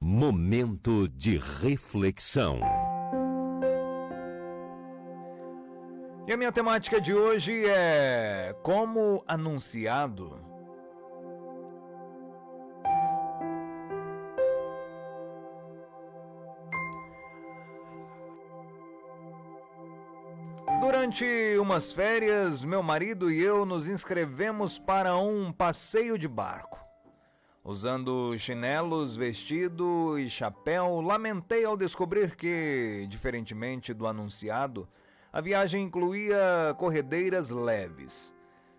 Momento de reflexão. E a minha temática de hoje é como anunciado. Durante umas férias, meu marido e eu nos inscrevemos para um passeio de barco. Usando chinelos, vestido e chapéu, lamentei ao descobrir que, diferentemente do anunciado, a viagem incluía corredeiras leves.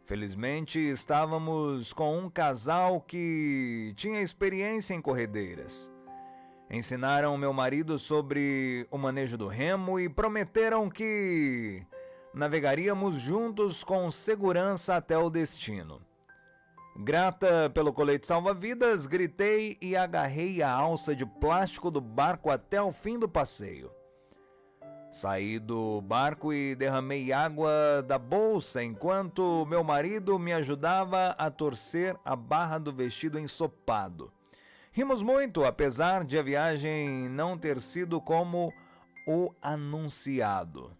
Felizmente, estávamos com um casal que tinha experiência em corredeiras. Ensinaram meu marido sobre o manejo do remo e prometeram que navegaríamos juntos com segurança até o destino. Grata pelo colete salva-vidas, gritei e agarrei a alça de plástico do barco até o fim do passeio. Saí do barco e derramei água da bolsa enquanto meu marido me ajudava a torcer a barra do vestido ensopado. Rimos muito, apesar de a viagem não ter sido como o anunciado.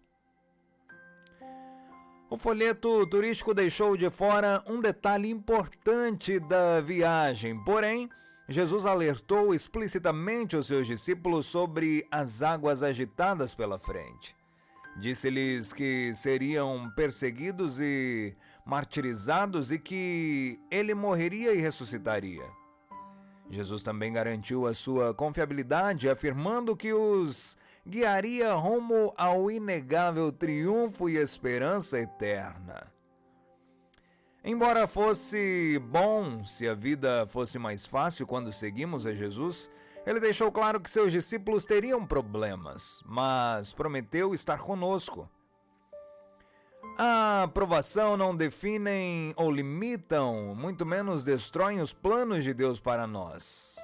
O folheto turístico deixou de fora um detalhe importante da viagem, porém, Jesus alertou explicitamente os seus discípulos sobre as águas agitadas pela frente. Disse-lhes que seriam perseguidos e martirizados e que ele morreria e ressuscitaria. Jesus também garantiu a sua confiabilidade, afirmando que os guiaria rumo ao inegável triunfo e esperança eterna. Embora fosse bom se a vida fosse mais fácil quando seguimos a Jesus, ele deixou claro que seus discípulos teriam problemas, mas prometeu estar conosco. A aprovação não definem ou limitam, muito menos destroem os planos de Deus para nós.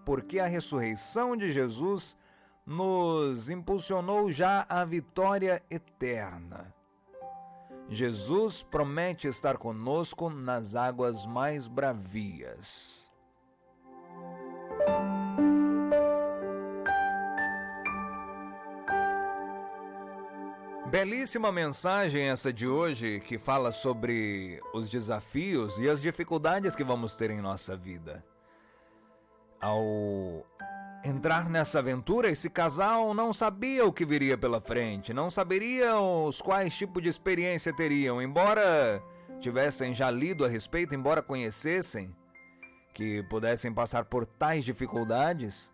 Porque a ressurreição de Jesus nos impulsionou já à vitória eterna. Jesus promete estar conosco nas águas mais bravias. Belíssima mensagem essa de hoje, que fala sobre os desafios e as dificuldades que vamos ter em nossa vida. Ao entrar nessa aventura, esse casal não sabia o que viria pela frente, não saberiam os quais tipos de experiência teriam, embora tivessem já lido a respeito, embora conhecessem que pudessem passar por tais dificuldades.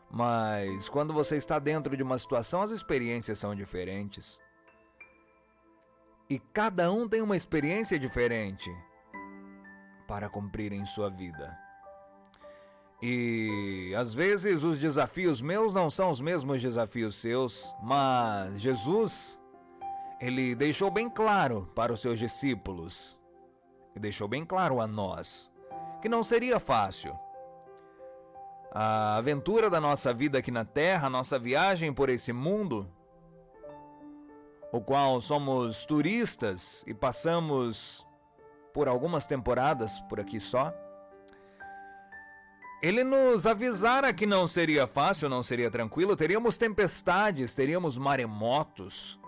Mas quando você está dentro de uma situação, as experiências são diferentes. E cada um tem uma experiência diferente para cumprir em sua vida. E às vezes os desafios meus não são os mesmos desafios seus, mas Jesus, ele deixou bem claro para os seus discípulos, e deixou bem claro a nós, que não seria fácil. A aventura da nossa vida aqui na Terra, a nossa viagem por esse mundo, o qual somos turistas e passamos por algumas temporadas por aqui só, ele nos avisara que não seria fácil, não seria tranquilo, teríamos tempestades, teríamos maremotos,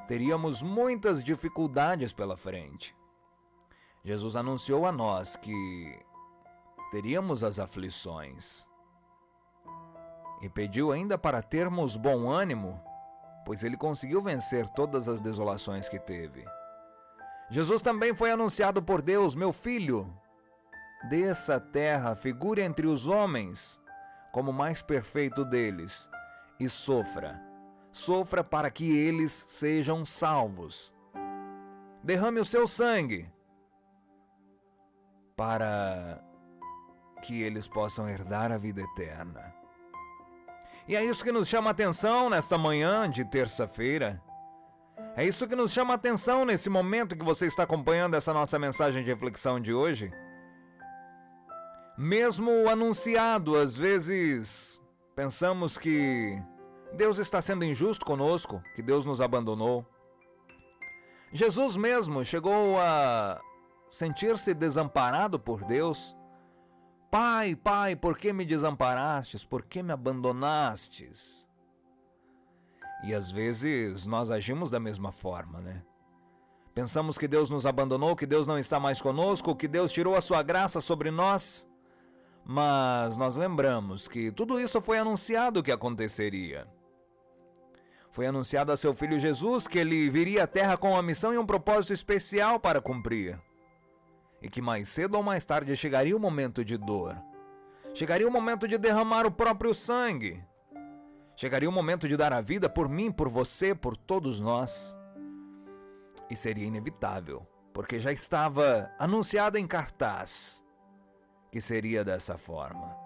teríamos muitas dificuldades pela frente. Jesus anunciou a nós que teríamos as aflições e pediu ainda para termos bom ânimo, pois ele conseguiu vencer todas as desolações que teve. Jesus também foi anunciado por Deus: meu filho, desça a terra, figure entre os homens como o mais perfeito deles e sofra para que eles sejam salvos. Derrame o seu sangue para que eles possam herdar a vida eterna. E é isso que nos chama a atenção nesta manhã de terça-feira. É isso que nos chama a atenção nesse momento que você está acompanhando essa nossa mensagem de reflexão de hoje. Mesmo anunciado, às vezes pensamos que Deus está sendo injusto conosco, que Deus nos abandonou. Jesus mesmo chegou a sentir-se desamparado por Deus, Pai, Pai, por que me desamparastes? Por que me abandonastes? E às vezes nós agimos da mesma forma, né? Pensamos que Deus nos abandonou, que Deus não está mais conosco, que Deus tirou a sua graça sobre nós. Mas nós lembramos que tudo isso foi anunciado que aconteceria. Foi anunciado a seu Filho Jesus que ele viria à Terra com uma missão e um propósito especial para cumprir. E que mais cedo ou mais tarde chegaria o momento de dor. Chegaria o momento de derramar o próprio sangue. Chegaria o momento de dar a vida por mim, por você, por todos nós. E seria inevitável, porque já estava anunciado em cartaz que seria dessa forma.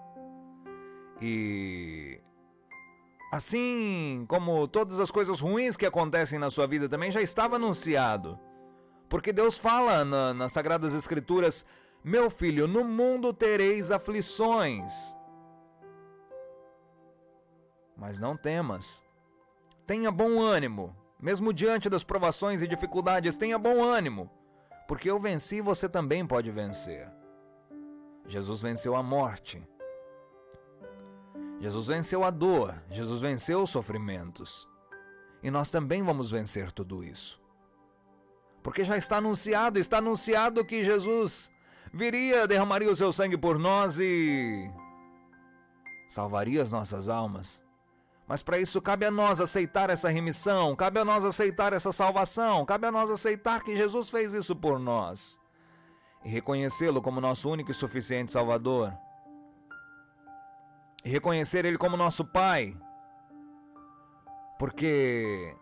E assim como todas as coisas ruins que acontecem na sua vida também já estava anunciado. Porque Deus fala nas Sagradas Escrituras: meu filho, no mundo tereis aflições. Mas não temas. Tenha bom ânimo. Mesmo diante das provações e dificuldades, tenha bom ânimo. Porque eu venci, você também pode vencer. Jesus venceu a morte. Jesus venceu a dor. Jesus venceu os sofrimentos. E nós também vamos vencer tudo isso. Porque já está anunciado que Jesus viria, derramaria o seu sangue por nós e salvaria as nossas almas. Mas para isso cabe a nós aceitar essa remissão, cabe a nós aceitar essa salvação, cabe a nós aceitar que Jesus fez isso por nós e reconhecê-lo como nosso único e suficiente Salvador. E reconhecer Ele como nosso Pai, porque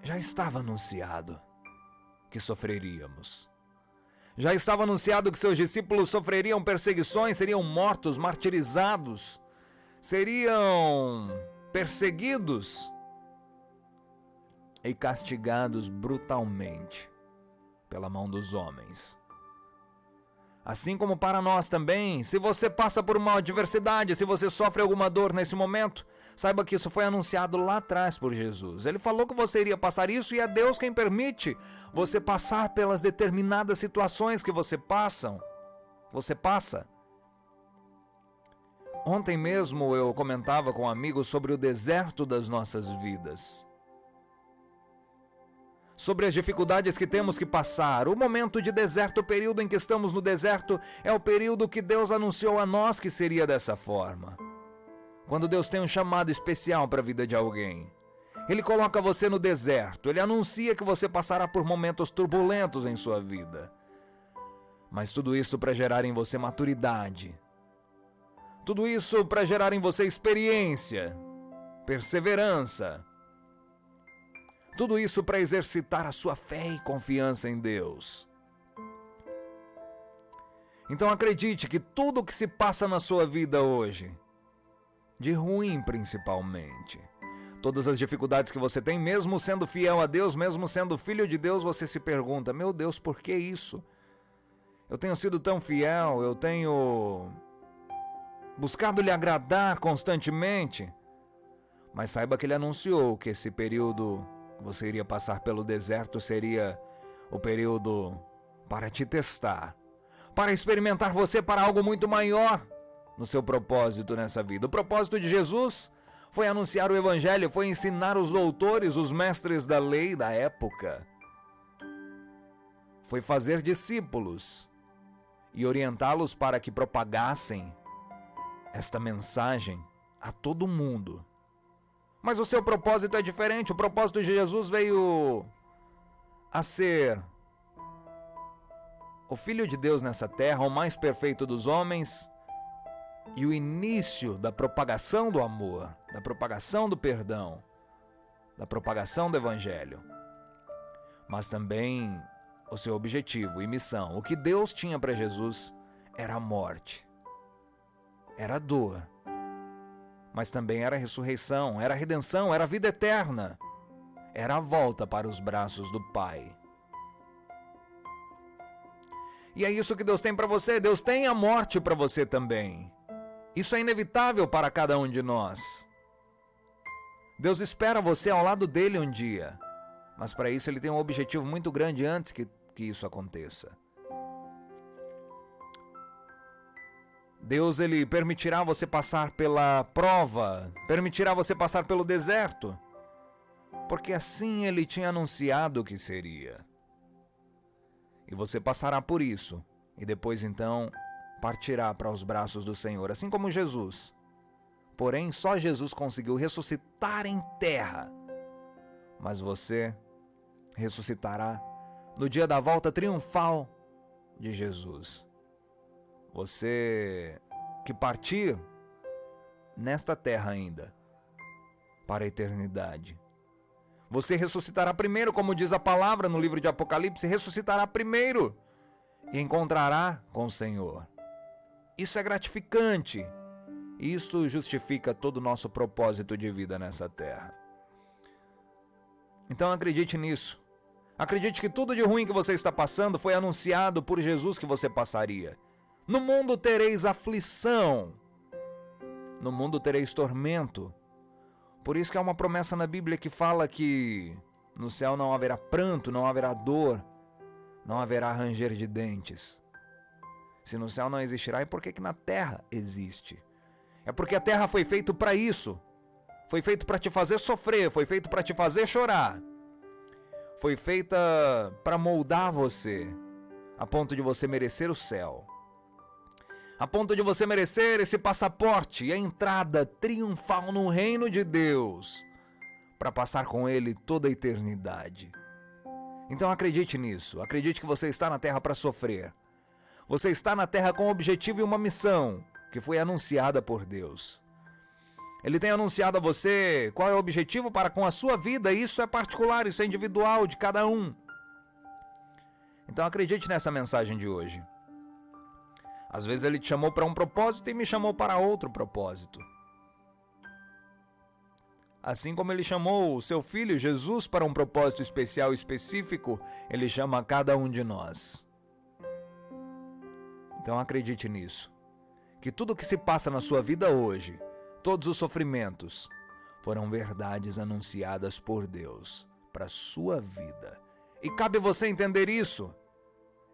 já estava anunciado que sofreríamos. Já estava anunciado que seus discípulos sofreriam perseguições, seriam mortos, martirizados, seriam perseguidos e castigados brutalmente pela mão dos homens. Assim como para nós também, se você passa por uma adversidade, se você sofre alguma dor nesse momento, saiba que isso foi anunciado lá atrás por Jesus. Ele falou que você iria passar isso e é Deus quem permite você passar pelas determinadas situações que você passa. Ontem mesmo eu comentava com um amigo sobre o deserto das nossas vidas. Sobre as dificuldades que temos que passar. O momento de deserto, o período em que estamos no deserto, é o período que Deus anunciou a nós que seria dessa forma. Quando Deus tem um chamado especial para a vida de alguém, Ele coloca você no deserto, Ele anuncia que você passará por momentos turbulentos em sua vida. Mas tudo isso para gerar em você maturidade. Tudo isso para gerar em você experiência, perseverança. Tudo isso para exercitar a sua fé e confiança em Deus. Então acredite que tudo o que se passa na sua vida hoje, de ruim principalmente, todas as dificuldades que você tem, mesmo sendo fiel a Deus, mesmo sendo filho de Deus, você se pergunta: meu Deus, por que isso? Eu tenho sido tão fiel, eu tenho buscado lhe agradar constantemente. Mas saiba que Ele anunciou que esse período que você iria passar pelo deserto seria o período para te testar, para experimentar você para algo muito maior no seu propósito nessa vida. O propósito de Jesus foi anunciar o Evangelho, foi ensinar os doutores, os mestres da lei da época. Foi fazer discípulos e orientá-los para que propagassem esta mensagem a todo mundo. Mas o seu propósito é diferente. O propósito de Jesus veio a ser o Filho de Deus nessa terra, o mais perfeito dos homens, e o início da propagação do amor, da propagação do perdão, da propagação do Evangelho. Mas também o seu objetivo e missão. O que Deus tinha para Jesus era a morte, era a dor, mas também era a ressurreição, era a redenção, era a vida eterna, era a volta para os braços do Pai. E é isso que Deus tem para você. Deus tem a morte para você também. Isso é inevitável para cada um de nós. Deus espera você ao lado dele um dia, mas para isso Ele tem um objetivo muito grande antes que isso aconteça. Deus, ele permitirá você passar pela prova, permitirá você passar pelo deserto, porque assim ele tinha anunciado que seria. E você passará por isso, e depois então partirá para os braços do Senhor, assim como Jesus. Porém, só Jesus conseguiu ressuscitar em terra, mas você ressuscitará no dia da volta triunfal de Jesus. Você que partir nesta terra ainda, para a eternidade. Você ressuscitará primeiro, como diz a palavra no livro de Apocalipse, ressuscitará primeiro e encontrará com o Senhor. Isso é gratificante. Isto justifica todo o nosso propósito de vida nessa terra. Então acredite nisso. Acredite que tudo de ruim que você está passando foi anunciado por Jesus que você passaria. No mundo tereis aflição. No mundo tereis tormento. Por isso que há uma promessa na Bíblia que fala que no céu não haverá pranto, não haverá dor, não haverá ranger de dentes. Se no céu não existirá, é porque que na terra existe. É porque a terra foi feita para isso. Foi feito para te fazer sofrer, foi feito para te fazer chorar. Foi feita para moldar você, a ponto de você merecer o céu. A ponto de você merecer esse passaporte e a entrada triunfal no reino de Deus, para passar com Ele toda a eternidade. Então acredite nisso, acredite que você está na terra para sofrer. Você está na terra com um objetivo e uma missão, que foi anunciada por Deus. Ele tem anunciado a você qual é o objetivo para com a sua vida, e isso é particular, isso é individual de cada um. Então acredite nessa mensagem de hoje. Às vezes ele te chamou para um propósito e me chamou para outro propósito. Assim como ele chamou o seu filho Jesus para um propósito especial e específico, ele chama a cada um de nós. Então acredite nisso. Que tudo o que se passa na sua vida hoje, todos os sofrimentos, foram verdades anunciadas por Deus para a sua vida. E cabe você entender isso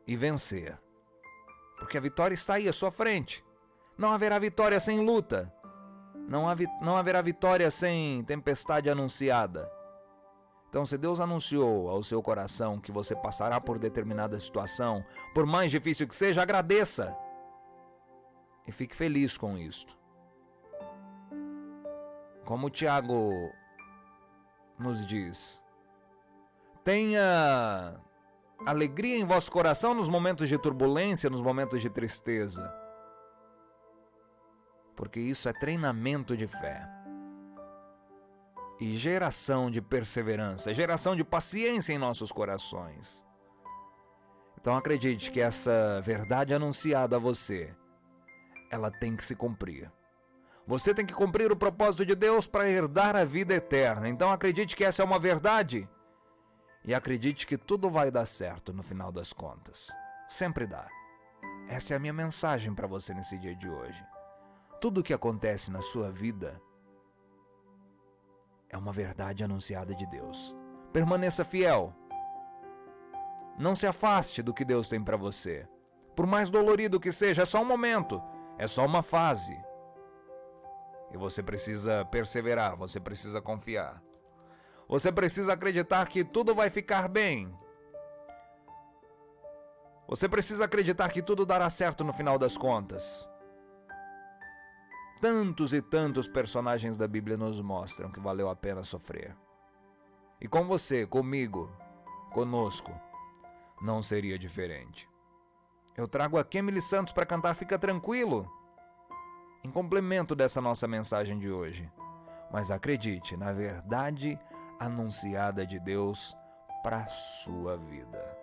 e vencer. Porque a vitória está aí à sua frente. Não haverá vitória sem luta. Não haverá vitória sem tempestade anunciada. Então, se Deus anunciou ao seu coração que você passará por determinada situação, por mais difícil que seja, agradeça. E fique feliz com isto. Como o Tiago nos diz, tenha alegria em vosso coração nos momentos de turbulência, nos momentos de tristeza. Porque isso é treinamento de fé. E geração de perseverança, geração de paciência em nossos corações. Então acredite que essa verdade anunciada a você, ela tem que se cumprir. Você tem que cumprir o propósito de Deus para herdar a vida eterna. Então acredite que essa é uma verdade. E acredite que tudo vai dar certo no final das contas. Sempre dá. Essa é a minha mensagem para você nesse dia de hoje. Tudo o que acontece na sua vida é uma verdade anunciada de Deus. Permaneça fiel. Não se afaste do que Deus tem para você. Por mais dolorido que seja, é só um momento. É só uma fase. E você precisa perseverar, você precisa confiar. Você precisa acreditar que tudo vai ficar bem. Você precisa acreditar que tudo dará certo no final das contas. Tantos e tantos personagens da Bíblia nos mostram que valeu a pena sofrer. E com você, comigo, conosco, não seria diferente. Eu trago aqui Emily Santos para cantar Fica Tranquilo, em complemento dessa nossa mensagem de hoje. Mas acredite na verdade anunciada de Deus para a sua vida.